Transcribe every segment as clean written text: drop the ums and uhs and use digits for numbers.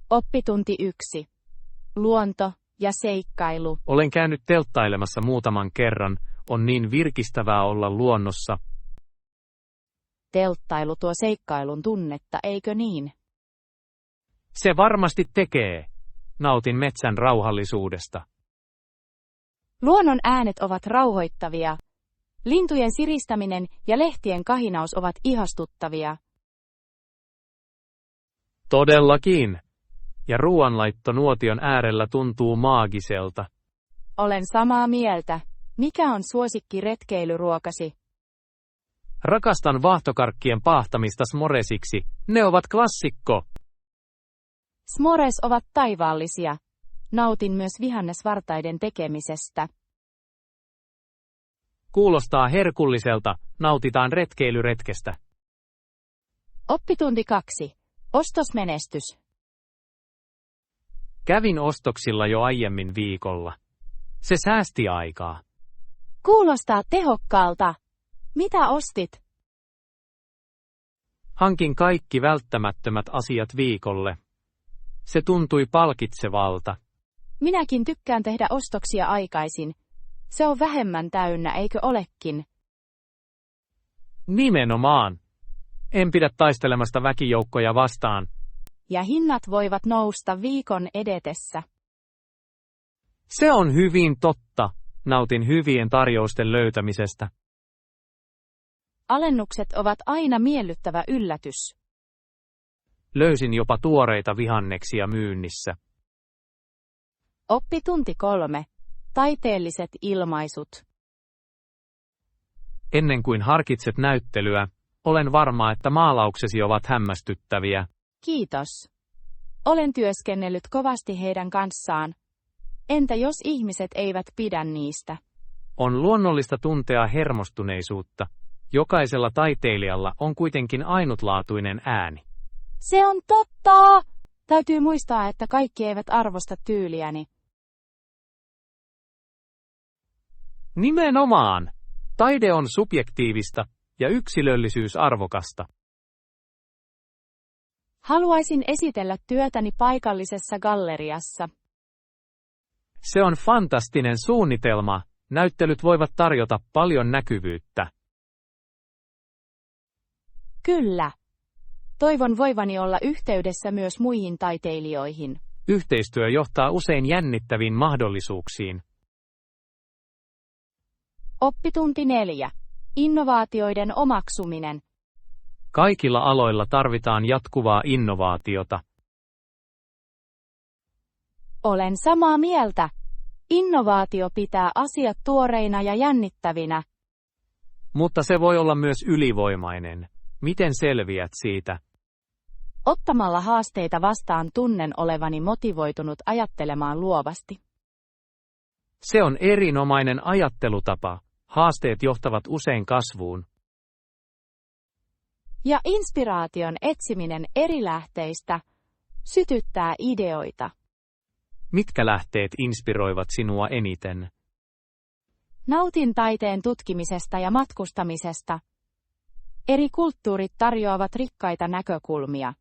Oppitunti 1. Luonto ja seikkailu. Olen käynyt telttailemassa muutaman kerran. On niin virkistävää olla luonnossa. Telttailu tuo seikkailun tunnetta, eikö niin? Se varmasti tekee. Nautin metsän rauhallisuudesta. Luonnon äänet ovat rauhoittavia. Lintujen siristäminen ja lehtien kahinaus ovat ihastuttavia. Todellakin. Ja ruoanlaitto nuotion äärellä tuntuu maagiselta. Olen samaa mieltä. Mikä on suosikki retkeilyruokasi? Rakastan vaahtokarkkien paahtamista smoresiksi. Ne ovat klassikko. Smores ovat taivaallisia. Nautin myös vihannesvartaiden tekemisestä. Kuulostaa herkulliselta. Nautitaan retkeilyretkestä. Oppitunti 2. Ostosmenestys. Kävin ostoksilla jo aiemmin viikolla. Se säästi aikaa. Kuulostaa tehokkaalta. Mitä ostit? Hankin kaikki välttämättömät asiat viikolle. Se tuntui palkitsevalta. Minäkin tykkään tehdä ostoksia aikaisin. Se on vähemmän täynnä, eikö olekin? Nimenomaan. En pidä taistelemasta väkijoukkoja vastaan. Ja hinnat voivat nousta viikon edetessä. Se on hyvin totta. Nautin hyvien tarjousten löytämisestä. Alennukset ovat aina miellyttävä yllätys. Löysin jopa tuoreita vihanneksia myynnissä. Oppitunti 3. Taiteelliset ilmaisut. Ennen kuin harkitset näyttelyä, olen varma, että maalauksesi ovat hämmästyttäviä. Kiitos. Olen työskennellyt kovasti heidän kanssaan. Entä jos ihmiset eivät pidä niistä? On luonnollista tuntea hermostuneisuutta. Jokaisella taiteilijalla on kuitenkin ainutlaatuinen ääni. Se on totta! Täytyy muistaa, että kaikki eivät arvosta tyyliäni. Nimenomaan! Taide on subjektiivista ja yksilöllisyys arvokasta. Haluaisin esitellä työtäni paikallisessa galleriassa. Se on fantastinen suunnitelma. Näyttelyt voivat tarjota paljon näkyvyyttä. Kyllä. Toivon voivani olla yhteydessä myös muihin taiteilijoihin. Yhteistyö johtaa usein jännittäviin mahdollisuuksiin. Oppitunti 4. Innovaatioiden omaksuminen. Kaikilla aloilla tarvitaan jatkuvaa innovaatiota. Olen samaa mieltä. Innovaatio pitää asiat tuoreina ja jännittävinä. Mutta se voi olla myös ylivoimainen. Miten selviät siitä? Ottamalla haasteita vastaan tunnen olevani motivoitunut ajattelemaan luovasti. Se on erinomainen ajattelutapa. Haasteet johtavat usein kasvuun. Ja inspiraation etsiminen eri lähteistä sytyttää ideoita. Mitkä lähteet inspiroivat sinua eniten? Nautin taiteen tutkimisesta ja matkustamisesta. Eri kulttuurit tarjoavat rikkaita näkökulmia.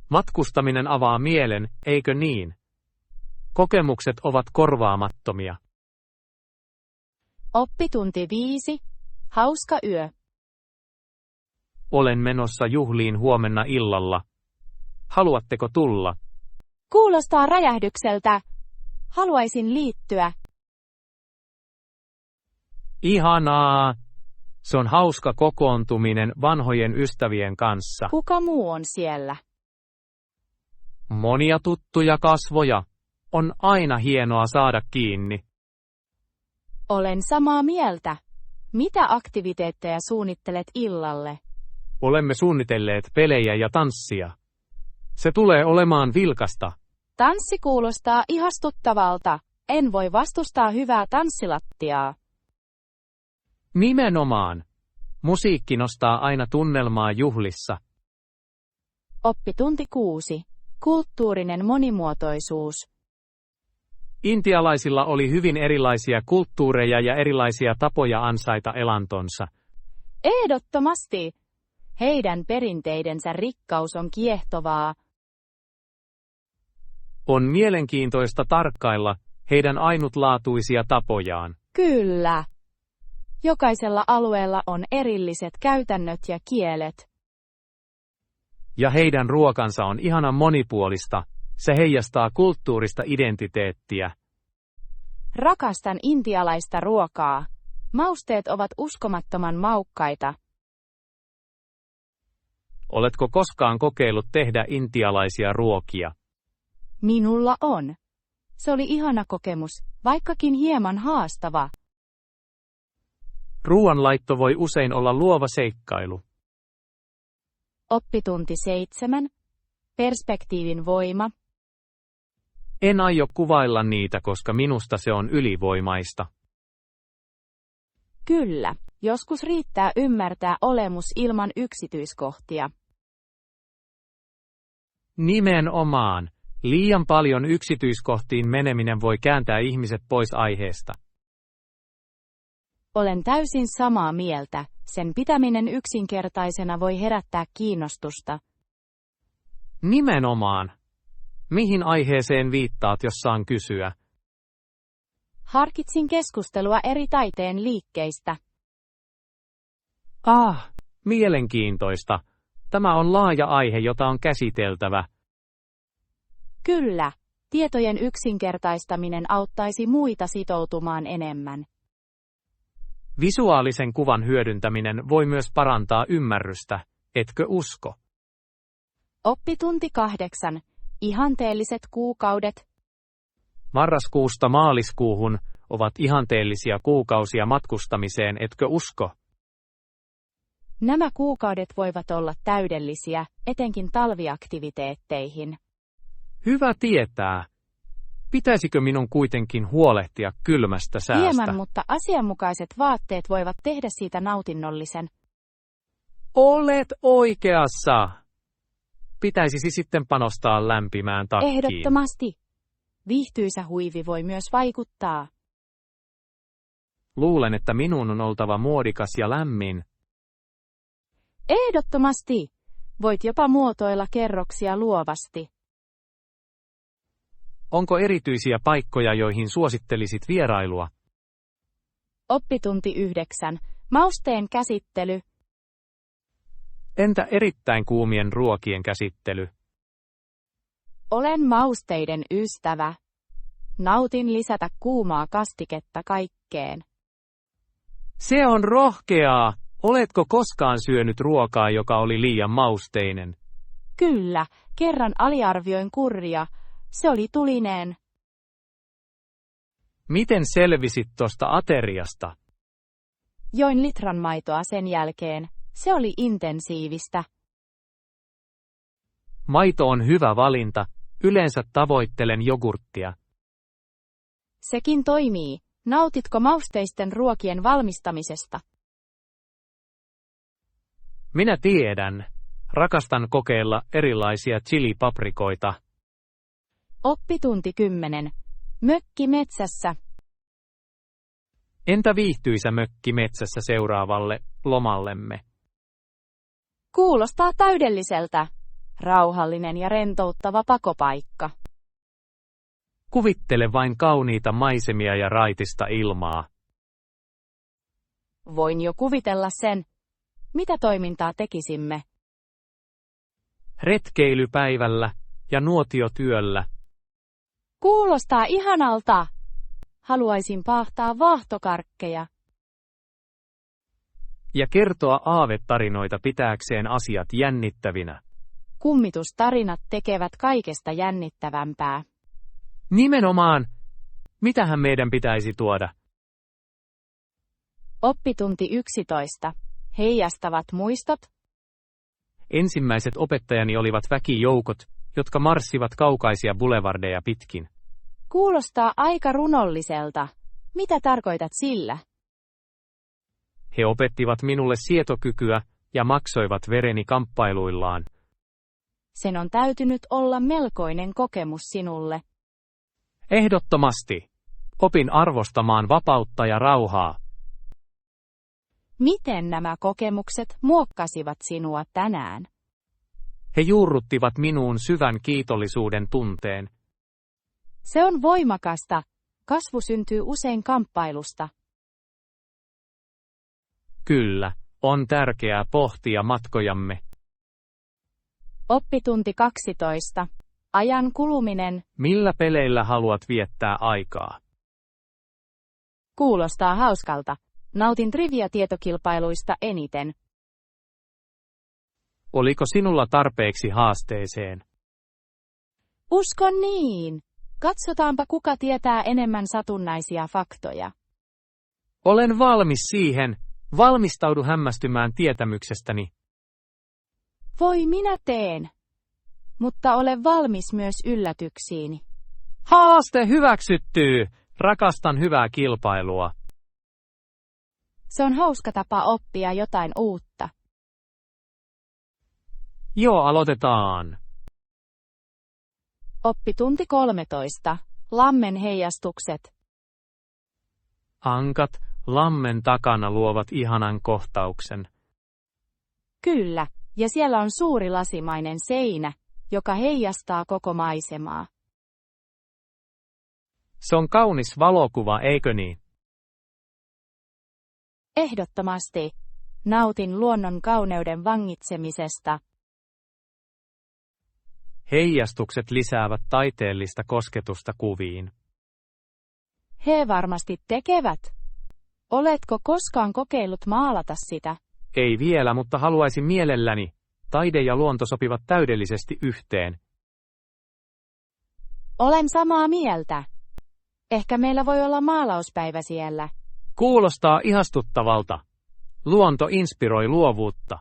Matkustaminen avaa mielen, eikö niin? Kokemukset ovat korvaamattomia. Oppitunti 5. Hauska yö. Olen menossa juhliin huomenna illalla. Haluatteko tulla? Kuulostaa räjähdykseltä. Haluaisin liittyä. Ihanaa! Se on hauska kokoontuminen vanhojen ystävien kanssa. Kuka muu on siellä? Monia tuttuja kasvoja. On aina hienoa saada kiinni. Olen samaa mieltä. Mitä aktiviteetteja suunnittelet illalle? Olemme suunnitelleet pelejä ja tanssia. Se tulee olemaan vilkasta. Tanssi kuulostaa ihastuttavalta. En voi vastustaa hyvää tanssilattiaa. Nimenomaan. Musiikki nostaa aina tunnelmaa juhlissa. Oppitunti 6. Kulttuurinen monimuotoisuus. Intialaisilla oli hyvin erilaisia kulttuureja ja erilaisia tapoja ansaita elantonsa. Ehdottomasti. Heidän perinteidensä rikkaus on kiehtovaa. On mielenkiintoista tarkkailla heidän ainutlaatuisia tapojaan. Kyllä. Jokaisella alueella on erilliset käytännöt ja kielet. Ja heidän ruokansa on ihanan monipuolista, se heijastaa kulttuurista identiteettiä. Rakastan intialaista ruokaa. Mausteet ovat uskomattoman maukkaita. Oletko koskaan kokeillut tehdä intialaisia ruokia? Minulla on. Se oli ihana kokemus, vaikkakin hieman haastava. Ruoanlaitto voi usein olla luova seikkailu. Oppitunti 7. Perspektiivin voima. En aio kuvailla niitä, koska minusta se on ylivoimaista. Kyllä, joskus riittää ymmärtää olemus ilman yksityiskohtia. Nimenomaan. Liian paljon yksityiskohtiin meneminen voi kääntää ihmiset pois aiheesta. Olen täysin samaa mieltä. Sen pitäminen yksinkertaisena voi herättää kiinnostusta. Nimenomaan. Mihin aiheeseen viittaat, jos saan kysyä? Harkitsin keskustelua eri taiteen liikkeistä. Mielenkiintoista. Tämä on laaja aihe, jota on käsiteltävä. Kyllä, tietojen yksinkertaistaminen auttaisi muita sitoutumaan enemmän. Visuaalisen kuvan hyödyntäminen voi myös parantaa ymmärrystä, etkö usko? Oppitunti 8. Ihanteelliset kuukaudet. Marraskuusta maaliskuuhun ovat ihanteellisia kuukausia matkustamiseen, etkö usko? Nämä kuukaudet voivat olla täydellisiä, etenkin talviaktiviteetteihin. Hyvä tietää. Pitäisikö minun kuitenkin huolehtia kylmästä säästä? Hieman, mutta asianmukaiset vaatteet voivat tehdä siitä nautinnollisen. Olet oikeassa. Pitäisisi sitten panostaa lämpimään takkiin. Ehdottomasti. Viihtyisä huivi voi myös vaikuttaa. Luulen, että minun on oltava muodikas ja lämmin. Ehdottomasti. Voit jopa muotoilla kerroksia luovasti. Onko erityisiä paikkoja, joihin suosittelisit vierailua? Oppitunti 9. Mausteen käsittely. Entä erittäin kuumien ruokien käsittely? Olen mausteiden ystävä. Nautin lisätä kuumaa kastiketta kaikkeen. Se on rohkeaa. Oletko koskaan syönyt ruokaa, joka oli liian mausteinen? Kyllä, kerran aliarvioin kurria. Se oli tulineen. Miten selvisit tosta ateriasta? Join litran maitoa sen jälkeen. Se oli intensiivistä. Maito on hyvä valinta. Yleensä tavoittelen jogurttia. Sekin toimii. Nautitko mausteisten ruokien valmistamisesta? Minä tiedän. Rakastan kokeilla erilaisia chilipaprikoita. Oppitunti 10. Mökki metsässä. Entä viihtyisä mökki metsässä seuraavalle lomallemme? Kuulostaa täydelliseltä. Rauhallinen ja rentouttava pakopaikka. Kuvittele vain kauniita maisemia ja raitista ilmaa. Voin jo kuvitella sen, mitä toimintaa tekisimme. Retkeilypäivällä ja nuotiotyöllä. Kuulostaa ihanalta. Haluaisin paahtaa vaahtokarkkeja. Ja kertoa aavetarinoita pitääkseen asiat jännittävinä. Kummitustarinat tekevät kaikesta jännittävämpää. Nimenomaan. Mitähän meidän pitäisi tuoda? Oppitunti 11. Heijastavat muistot. Ensimmäiset opettajani olivat väkijoukot, jotka marssivat kaukaisia boulevardeja pitkin. Kuulostaa aika runolliselta. Mitä tarkoitat sillä? He opettivat minulle sietokykyä ja maksoivat vereni kamppailuillaan. Sen on täytynyt olla melkoinen kokemus sinulle. Ehdottomasti. Opin arvostamaan vapautta ja rauhaa. Miten nämä kokemukset muokkasivat sinua tänään? He juurruttivat minuun syvän kiitollisuuden tunteen. Se on voimakasta. Kasvu syntyy usein kamppailusta. Kyllä, on tärkeää pohtia matkojamme. Oppitunti 12. Ajan kuluminen. Millä peleillä haluat viettää aikaa? Kuulostaa hauskalta. Nautin trivia-tietokilpailuista eniten. Oliko sinulla tarpeeksi haasteeseen? Uskon niin. Katsotaanpa kuka tietää enemmän satunnaisia faktoja. Olen valmis siihen. Valmistaudu hämmästymään tietämyksestäni. Voi minä teen. Mutta ole valmis myös yllätyksiini. Haaste hyväksytty! Rakastan hyvää kilpailua. Se on hauska tapa oppia jotain uutta. Joo, aloitetaan. Oppitunti 13. Lammen heijastukset. Ankat lammen takana luovat ihanan kohtauksen. Kyllä, ja siellä on suuri lasimainen seinä, joka heijastaa koko maisemaa. Se on kaunis valokuva, eikö niin? Ehdottomasti. Nautin luonnon kauneuden vangitsemisesta. Heijastukset lisäävät taiteellista kosketusta kuviin. He varmasti tekevät. Oletko koskaan kokeillut maalata sitä? Ei vielä, mutta haluaisin mielelläni. Taide ja luonto sopivat täydellisesti yhteen. Olen samaa mieltä. Ehkä meillä voi olla maalauspäivä siellä. Kuulostaa ihastuttavalta. Luonto inspiroi luovuutta.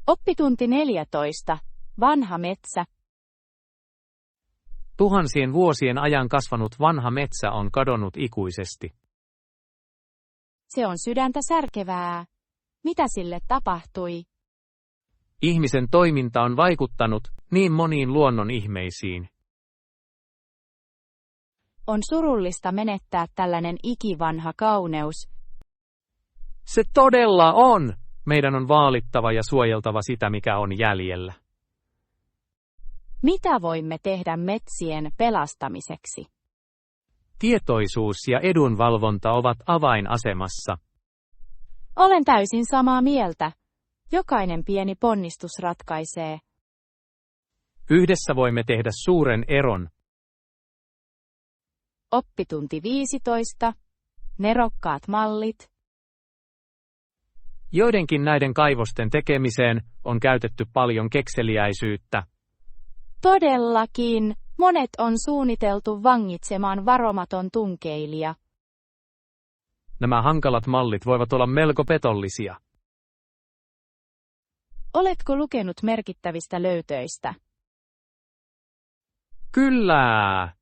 Oppitunti 14. Vanha metsä. Tuhansien vuosien ajan kasvanut vanha metsä on kadonnut ikuisesti. Se on sydäntä särkevää. Mitä sille tapahtui? Ihmisen toiminta on vaikuttanut niin moniin luonnon ihmeisiin. On surullista menettää tällainen ikivanha kauneus. Se todella on! Meidän on vaalittava ja suojeltava sitä, mikä on jäljellä. Mitä voimme tehdä metsien pelastamiseksi? Tietoisuus ja edunvalvonta ovat avainasemassa. Olen täysin samaa mieltä. Jokainen pieni ponnistus ratkaisee. Yhdessä voimme tehdä suuren eron. Oppitunti 15. Nerokkaat mallit. Joidenkin näiden kaivosten tekemiseen on käytetty paljon kekseliäisyyttä. Todellakin, monet on suunniteltu vangitsemaan varomaton tunkeilija. Nämä hankalat mallit voivat olla melko petollisia. Oletko lukenut merkittävistä löytöistä? Kyllä!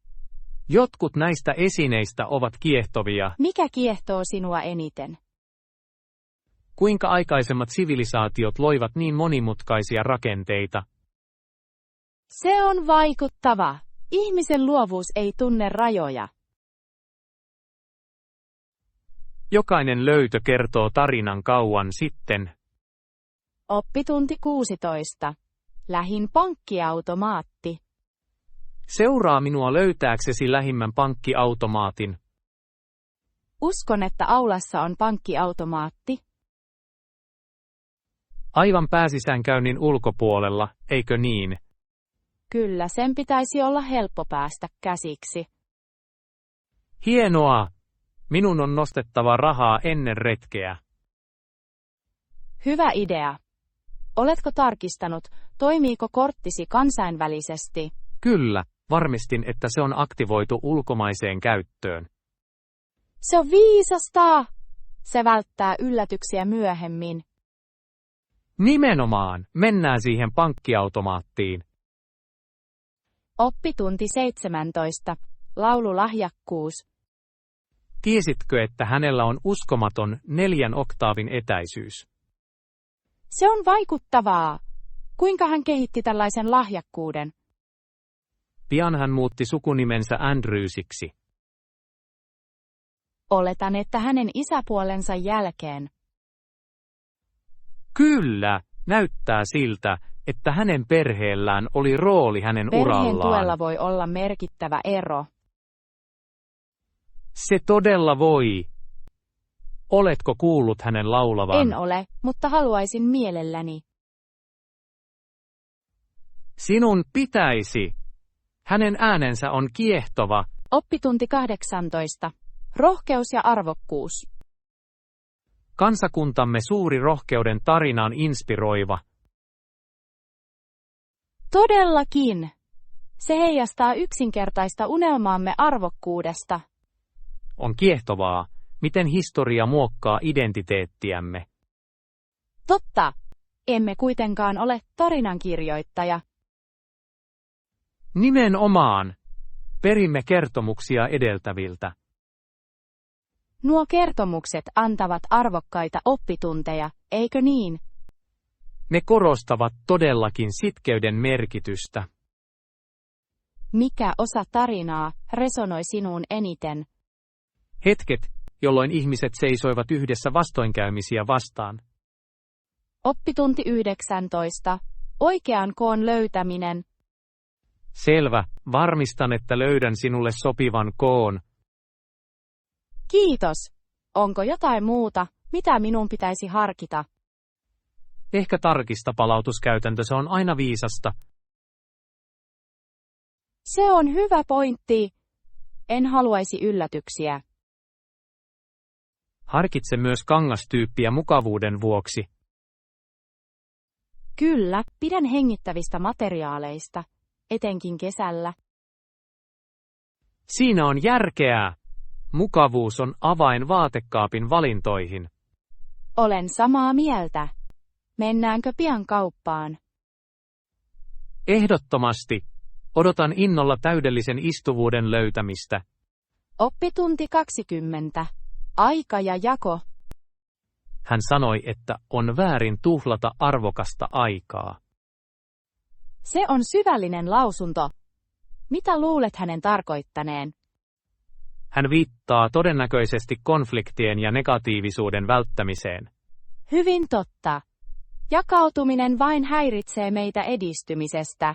Jotkut näistä esineistä ovat kiehtovia. Mikä kiehtoo sinua eniten? Kuinka aikaisemmat sivilisaatiot loivat niin monimutkaisia rakenteita? Se on vaikuttava. Ihmisen luovuus ei tunne rajoja. Jokainen löytö kertoo tarinan kauan sitten. Oppitunti 16. Lähin pankkiautomaatti. Seuraa minua löytääksesi lähimmän pankkiautomaatin. Uskon, että aulassa on pankkiautomaatti. Aivan pääsisäänkäynnin ulkopuolella, eikö niin? Kyllä, sen pitäisi olla helppo päästä käsiksi. Hienoa! Minun on nostettava rahaa ennen retkeä. Hyvä idea. Oletko tarkistanut, toimiiko korttisi kansainvälisesti? Kyllä, varmistin, että se on aktivoitu ulkomaiseen käyttöön. Se on viisasta! Se välttää yllätyksiä myöhemmin. Nimenomaan, mennään siihen pankkiautomaattiin. Oppitunti 17. Laululahjakkuus. Tiesitkö, että hänellä on uskomaton 4 oktaavin etäisyys? Se on vaikuttavaa. Kuinka hän kehitti tällaisen lahjakkuuden? Pian hän muutti sukunimensä Andrewsiksi. Oletan, että hänen isäpuolensa jälkeen. Kyllä, näyttää siltä. että hänen perheellään oli rooli hänen Perheen urallaan. tuella voi olla merkittävä ero. Se todella voi. Oletko kuullut hänen laulavan? En ole, mutta haluaisin mielelläni. Sinun pitäisi. Hänen äänensä on kiehtova. Oppitunti 18. Rohkeus ja arvokkuus. Kansakuntamme suuri rohkeuden tarina on inspiroiva. Todellakin. Se heijastaa yksinkertaista unelmaamme arvokkuudesta. On kiehtovaa, miten historia muokkaa identiteettiämme. Totta. Emme kuitenkaan ole tarinankirjoittaja. Nimenomaan. Perimme kertomuksia edeltäviltä. Nuo kertomukset antavat arvokkaita oppitunteja, eikö niin? Ne korostavat todellakin sitkeyden merkitystä. Mikä osa tarinaa resonoi sinuun eniten? Hetket, jolloin ihmiset seisoivat yhdessä vastoinkäymisiä vastaan. Oppitunti 19. Oikean koon löytäminen. Selvä, varmistan, että löydän sinulle sopivan koon. Kiitos. Onko jotain muuta, mitä minun pitäisi harkita? Ehkä tarkista palautuskäytäntö, se on aina viisasta. Se on hyvä pointti. En haluaisi yllätyksiä. Harkitse myös kangastyyppiä mukavuuden vuoksi. Kyllä, pidän hengittävistä materiaaleista, etenkin kesällä. Siinä on järkeä. Mukavuus on avain vaatekaapin valintoihin. Olen samaa mieltä. Mennäänkö pian kauppaan? Ehdottomasti. Odotan innolla täydellisen istuvuuden löytämistä. Oppitunti 20. Aika ja jako. Hän sanoi, että on väärin tuhlata arvokasta aikaa. Se on syvällinen lausunto. Mitä luulet hänen tarkoittaneen? Hän viittaa todennäköisesti konfliktien ja negatiivisuuden välttämiseen. Hyvin totta. Jakautuminen vain häiritsee meitä edistymisestä.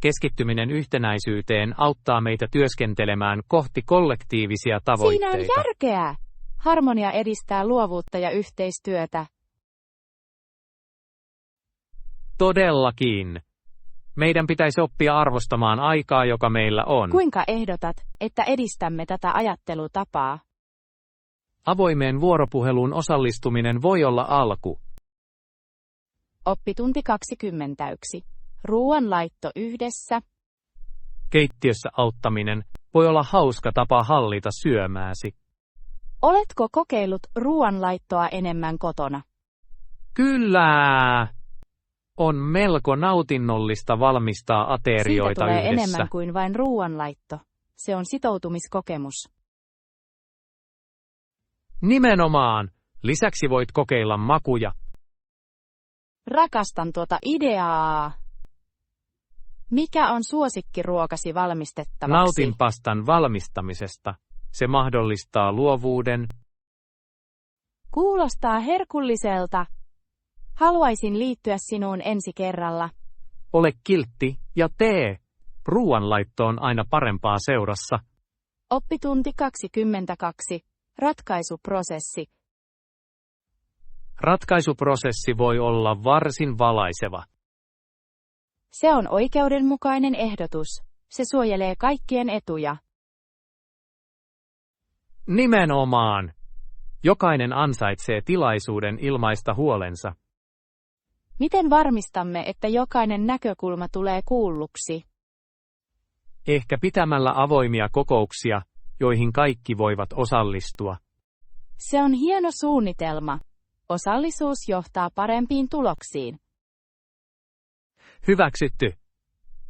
Keskittyminen yhtenäisyyteen auttaa meitä työskentelemään kohti kollektiivisia tavoitteita. Siinä on järkeä. Harmonia edistää luovuutta ja yhteistyötä. Todellakin. Meidän pitäisi oppia arvostamaan aikaa, joka meillä on. Kuinka ehdotat, että edistämme tätä ajattelutapaa? Avoimeen vuoropuheluun osallistuminen voi olla alku. Oppitunti 21. Ruoanlaitto yhdessä. Keittiössä auttaminen voi olla hauska tapa hallita syömääsi. Oletko kokeillut ruoanlaittoa enemmän kotona? Kyllä! On melko nautinnollista valmistaa aterioita Siitä tulee yhdessä. enemmän kuin vain ruoanlaitto. Se on sitoutumiskokemus. Nimenomaan. Lisäksi voit kokeilla makuja. Rakastan tuota ideaa. Mikä on suosikkiruokasi valmistettavaksi? Nautin pastan valmistamisesta. Se mahdollistaa luovuuden. Kuulostaa herkulliselta. Haluaisin liittyä sinuun ensi kerralla. Ole kiltti ja tee. Ruoanlaitto on aina parempaa seurassa. Oppitunti 22. Ratkaisuprosessi. Ratkaisuprosessi voi olla varsin valaiseva. Se on oikeudenmukainen ehdotus. Se suojelee kaikkien etuja. Nimenomaan. Jokainen ansaitsee tilaisuuden ilmaista huolensa. Miten varmistamme, että jokainen näkökulma tulee kuulluksi? Ehkä pitämällä avoimia kokouksia, joihin kaikki voivat osallistua. Se on hieno suunnitelma. Osallisuus johtaa parempiin tuloksiin. Hyväksytty.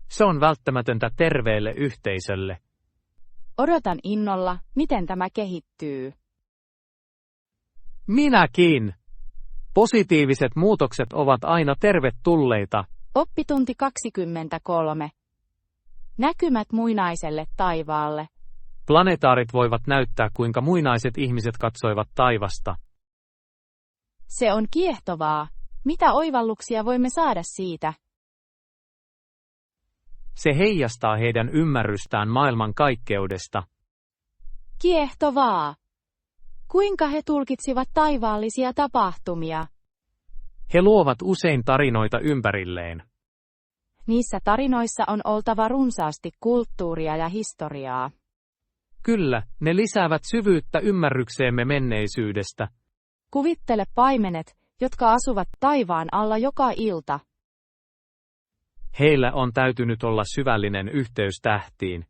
Se on välttämätöntä terveelle yhteisölle. Odotan innolla, miten tämä kehittyy. Minäkin. Positiiviset muutokset ovat aina tervetulleita. Oppitunti 23. Näkymät muinaiselle taivaalle. Planetaarit voivat näyttää, kuinka muinaiset ihmiset katsoivat taivasta. Se on kiehtovaa. Mitä oivalluksia voimme saada siitä? Se heijastaa heidän ymmärrystään maailmankaikkeudesta. Kiehtovaa! Kuinka he tulkitsivat taivaallisia tapahtumia? He luovat usein tarinoita ympärilleen. Niissä tarinoissa on oltava runsaasti kulttuuria ja historiaa. Kyllä, ne lisäävät syvyyttä ymmärrykseemme menneisyydestä. Kuvittele paimenet, jotka asuvat taivaan alla joka ilta. Heillä on täytynyt olla syvällinen yhteys tähtiin.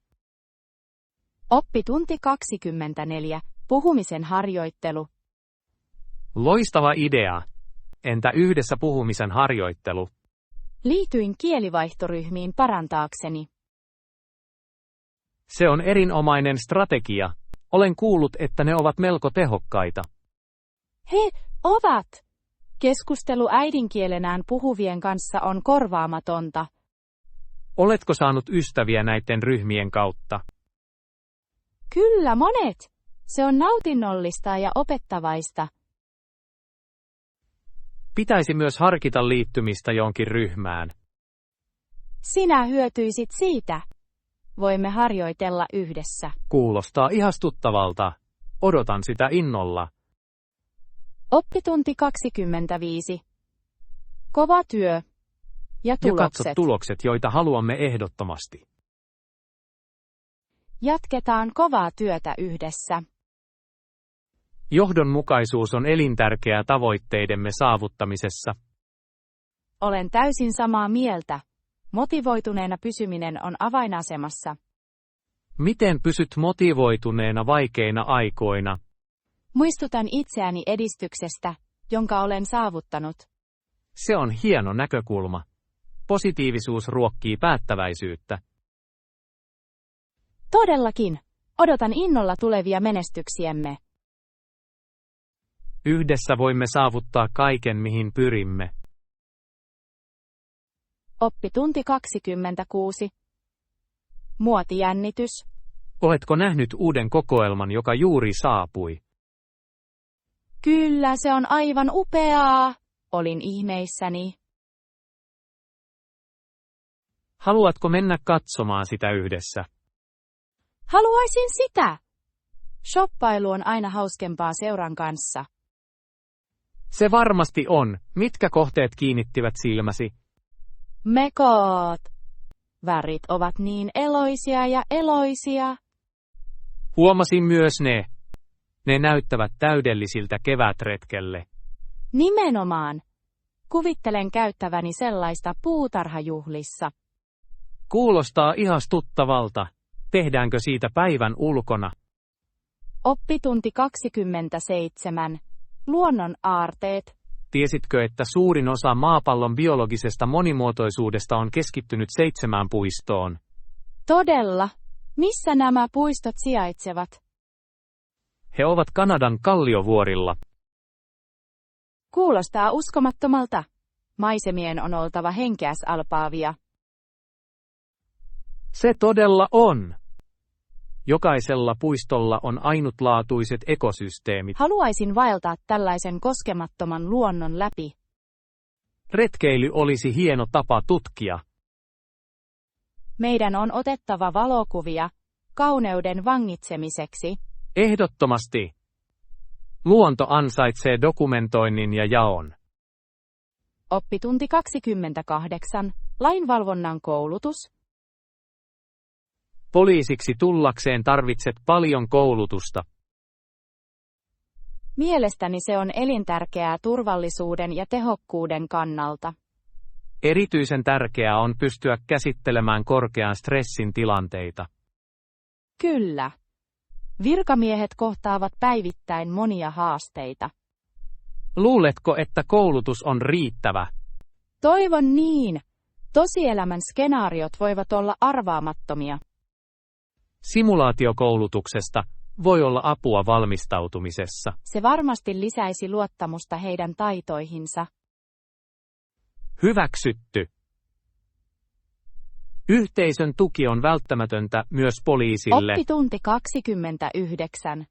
Oppitunti 24. Puhumisen harjoittelu. Loistava idea. Entä yhdessä puhumisen harjoittelu? Liityin kielivaihtoryhmiin parantaakseni. Se on erinomainen strategia. Olen kuullut, että ne ovat melko tehokkaita. He ovat! Keskustelu äidinkielenään puhuvien kanssa on korvaamatonta. Oletko saanut ystäviä näiden ryhmien kautta? Kyllä monet. Se on nautinnollista ja opettavaista. Pitäisi myös harkita liittymistä jonkin ryhmään. Sinä hyötyisit siitä. Voimme harjoitella yhdessä. Kuulostaa ihastuttavalta. Odotan sitä innolla. Oppitunti 25. Kova työ. Ja tulokset. Ja katso tulokset, joita haluamme ehdottomasti. Jatketaan kovaa työtä yhdessä. Johdonmukaisuus on elintärkeää tavoitteidemme saavuttamisessa. Olen täysin samaa mieltä. Motivoituneena pysyminen on avainasemassa. Miten pysyt motivoituneena vaikeina aikoina? Muistutan itseäni edistyksestä, jonka olen saavuttanut. Se on hieno näkökulma. Positiivisuus ruokkii päättäväisyyttä. Todellakin. Odotan innolla tulevia menestyksiämme. Yhdessä voimme saavuttaa kaiken, mihin pyrimme. Oppitunti 26. Muotijännitys. Oletko nähnyt uuden kokoelman, joka juuri saapui? Kyllä, se on aivan upeaa. Olin ihmeissäni. Haluatko mennä katsomaan sitä yhdessä? Haluaisin sitä. Shoppailu on aina hauskempaa seuran kanssa. Se varmasti on. Mitkä kohteet kiinnittivät silmäsi? Mekot. Värit ovat niin eloisia ja eloisia. Huomasin myös ne. Ne näyttävät täydellisiltä kevätretkelle. Nimenomaan. Kuvittelen käyttäväni sellaista puutarhajuhlissa. Kuulostaa ihastuttavalta. Tehdäänkö siitä päivän ulkona? Oppitunti 27. Luonnon aarteet. Tiesitkö, että suurin osa maapallon biologisesta monimuotoisuudesta on keskittynyt 7 puistoon? Todella. Missä nämä puistot sijaitsevat? He ovat Kanadan kalliovuorilla. Kuulostaa uskomattomalta. Maisemien on oltava henkeäsalpaavia. Se todella on. Jokaisella puistolla on ainutlaatuiset ekosysteemit. Haluaisin vaeltaa tällaisen koskemattoman luonnon läpi. Retkeily olisi hieno tapa tutkia. Meidän on otettava valokuvia kauneuden vangitsemiseksi. Ehdottomasti. Luonto ansaitsee dokumentoinnin ja jaon. Oppitunti 28. Lainvalvonnan koulutus. Poliisiksi tullakseen tarvitset paljon koulutusta. Mielestäni se on elintärkeää turvallisuuden ja tehokkuuden kannalta. Erityisen tärkeää on pystyä käsittelemään korkean stressin tilanteita. Kyllä. Virkamiehet kohtaavat päivittäin monia haasteita. Luuletko, että koulutus on riittävä? Toivon niin. Tosielämän skenaariot voivat olla arvaamattomia. Simulaatiokoulutuksesta voi olla apua valmistautumisessa. Se varmasti lisäisi luottamusta heidän taitoihinsa. Hyväksytty. Yhteisön tuki on välttämätöntä myös poliisille. Oppitunti 29.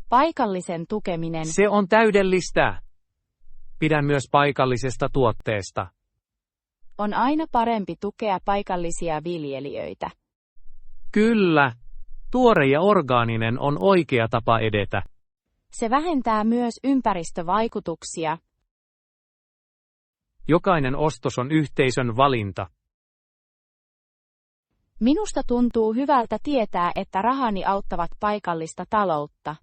Paikallisen tukeminen. Se on täydellistä. Pidän myös paikallisesta tuotteesta. On aina parempi tukea paikallisia viljelijöitä. Kyllä, tuore ja orgaaninen on oikea tapa edetä. Se vähentää myös ympäristövaikutuksia. Jokainen ostos on yhteisön valinta. Minusta tuntuu hyvältä tietää, että rahani auttavat paikallista taloutta.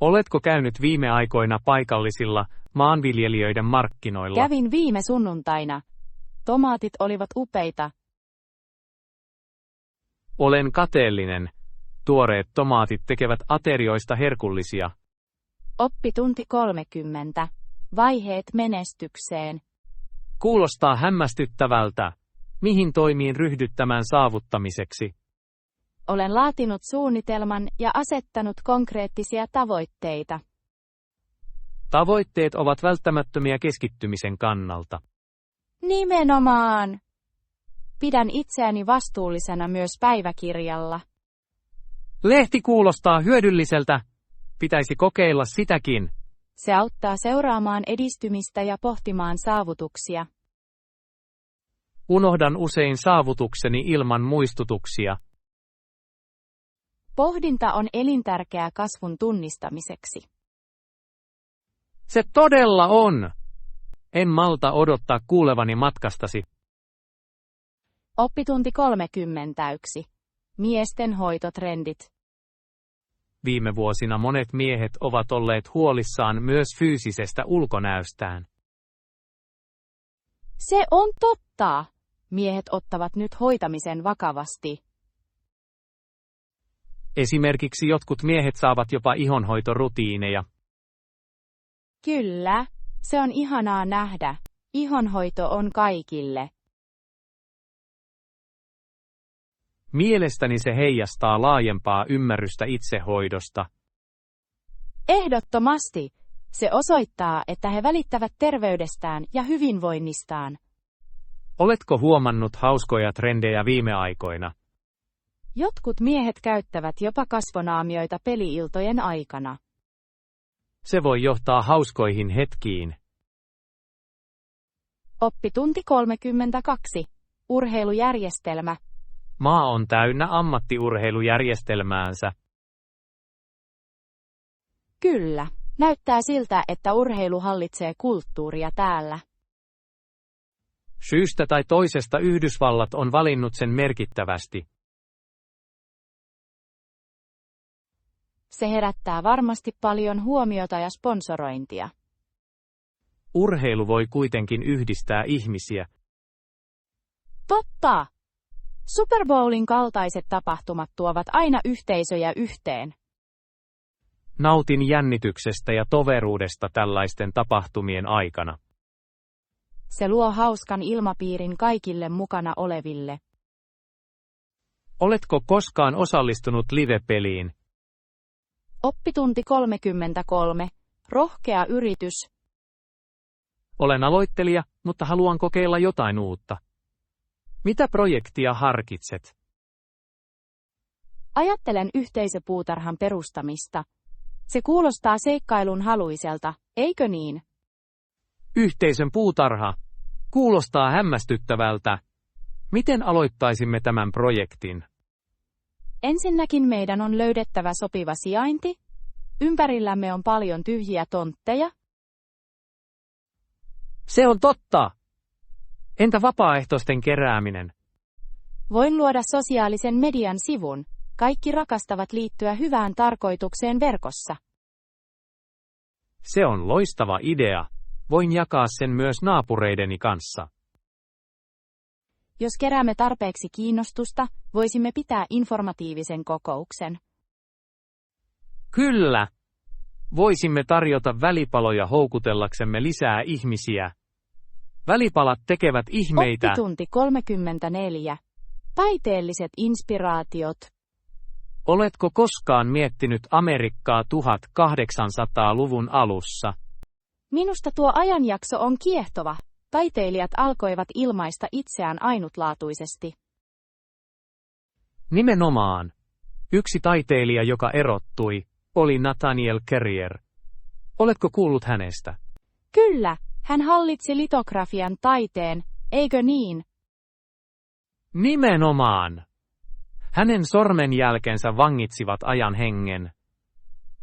Oletko käynyt viime aikoina paikallisilla maanviljelijöiden markkinoilla? Kävin viime sunnuntaina. Tomaatit olivat upeita. Olen kateellinen. Tuoreet tomaatit tekevät aterioista herkullisia. Oppitunti 30. Vaiheet menestykseen. Kuulostaa hämmästyttävältä. Mihin toimiin ryhdyt tämän saavuttamiseksi? Olen laatinut suunnitelman ja asettanut konkreettisia tavoitteita. Tavoitteet ovat välttämättömiä keskittymisen kannalta. Nimenomaan. Pidän itseäni vastuullisena myös päiväkirjalla. Lehti kuulostaa hyödylliseltä. Pitäisi kokeilla sitäkin. Se auttaa seuraamaan edistymistä ja pohtimaan saavutuksia. Unohdan usein saavutukseni ilman muistutuksia. Pohdinta on elintärkeää kasvun tunnistamiseksi. Se todella on. En malta odottaa kuulevani matkastasi. Oppitunti 31. Miesten hoitotrendit. Viime vuosina monet miehet ovat olleet huolissaan myös fyysisestä ulkonäöstään. Se on totta. Miehet ottavat nyt hoitamisen vakavasti. Esimerkiksi jotkut miehet saavat jopa ihonhoitorutiineja. Kyllä, se on ihanaa nähdä. Ihonhoito on kaikille. Mielestäni se heijastaa laajempaa ymmärrystä itsehoidosta. Ehdottomasti. Se osoittaa, että he välittävät terveydestään ja hyvinvoinnistaan. Oletko huomannut hauskoja trendejä viime aikoina? Jotkut miehet käyttävät jopa kasvonaamioita peli-iltojen aikana. Se voi johtaa hauskoihin hetkiin. Oppitunti 32. Urheilujärjestelmä. Maa on täynnä ammattiurheilujärjestelmäänsä. Kyllä, näyttää siltä, että urheilu hallitsee kulttuuria täällä. Syystä tai toisesta Yhdysvallat on valinnut sen merkittävästi. Se herättää varmasti paljon huomiota ja sponsorointia. Urheilu voi kuitenkin yhdistää ihmisiä. Totta! Super Bowlin kaltaiset tapahtumat tuovat aina yhteisöjä yhteen. Nautin jännityksestä ja toveruudesta tällaisten tapahtumien aikana. Se luo hauskan ilmapiirin kaikille mukana oleville. Oletko koskaan osallistunut live-peliin? Oppitunti 33. Rohkea yritys. Olen aloittelija, mutta haluan kokeilla jotain uutta. Mitä projektia harkitset? Ajattelen yhteisöpuutarhan perustamista. Se kuulostaa seikkailun haluiselta, eikö niin? Yhteisön puutarha. Kuulostaa hämmästyttävältä. Miten aloittaisimme tämän projektin? Ensinnäkin meidän on löydettävä sopiva sijainti. Ympärillämme on paljon tyhjiä tontteja. Se on totta! Entä vapaaehtoisten kerääminen? Voin luoda sosiaalisen median sivun. Kaikki rakastavat liittyä hyvään tarkoitukseen verkossa. Se on loistava idea. Voin jakaa sen myös naapureideni kanssa. Jos keräämme tarpeeksi kiinnostusta, voisimme pitää informatiivisen kokouksen. Kyllä! Voisimme tarjota välipaloja houkutellaksemme lisää ihmisiä. Välipalat tekevät ihmeitä. Oppitunti 34. Taiteelliset inspiraatiot. Oletko koskaan miettinyt Amerikkaa 1800-luvun alussa? Minusta tuo ajanjakso on kiehtova. Taiteilijat alkoivat ilmaista itseään ainutlaatuisesti. Nimenomaan. Yksi taiteilija, joka erottui, oli Nathaniel Carrier. Oletko kuullut hänestä? Kyllä, Hän hallitsi litografian taiteen, eikö niin? Nimenomaan. Hänen sormenjälkensä vangitsivat ajan hengen.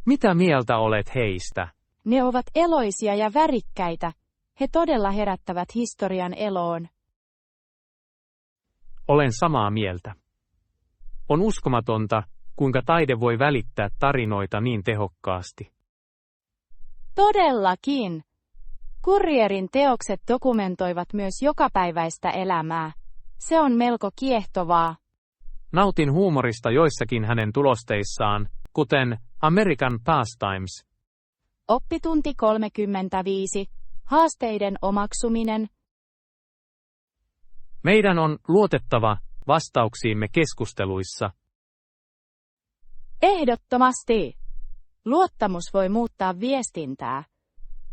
Mitä mieltä olet heistä? Ne ovat eloisia ja värikkäitä. He todella herättävät historian eloon. Olen samaa mieltä. On uskomatonta, kuinka taide voi välittää tarinoita niin tehokkaasti. Todellakin. Currierin teokset dokumentoivat myös jokapäiväistä elämää. Se on melko kiehtovaa. Nautin huumorista joissakin hänen tulosteissaan, kuten American Pastimes. Oppitunti 35. Haasteiden omaksuminen. Meidän on luotettava vastauksiimme keskusteluissa. Ehdottomasti. Luottamus voi muuttaa viestintää.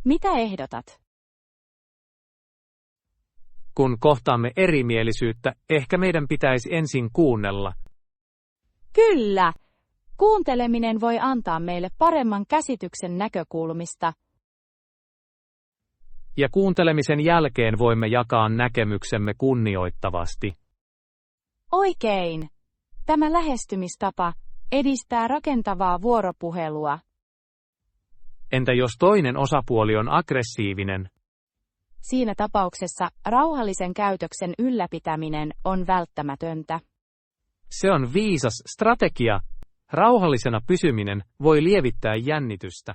Mitä ehdotat? Kun kohtaamme erimielisyyttä, ehkä meidän pitäisi ensin kuunnella. Kyllä. Kuunteleminen voi antaa meille paremman käsityksen näkökulmista. Ja kuuntelemisen jälkeen voimme jakaa näkemyksemme kunnioittavasti. Oikein. Tämä lähestymistapa edistää rakentavaa vuoropuhelua. Entä jos toinen osapuoli on aggressiivinen? Siinä tapauksessa rauhallisen käytöksen ylläpitäminen on välttämätöntä. Se on viisas strategia. Rauhallisena pysyminen voi lievittää jännitystä.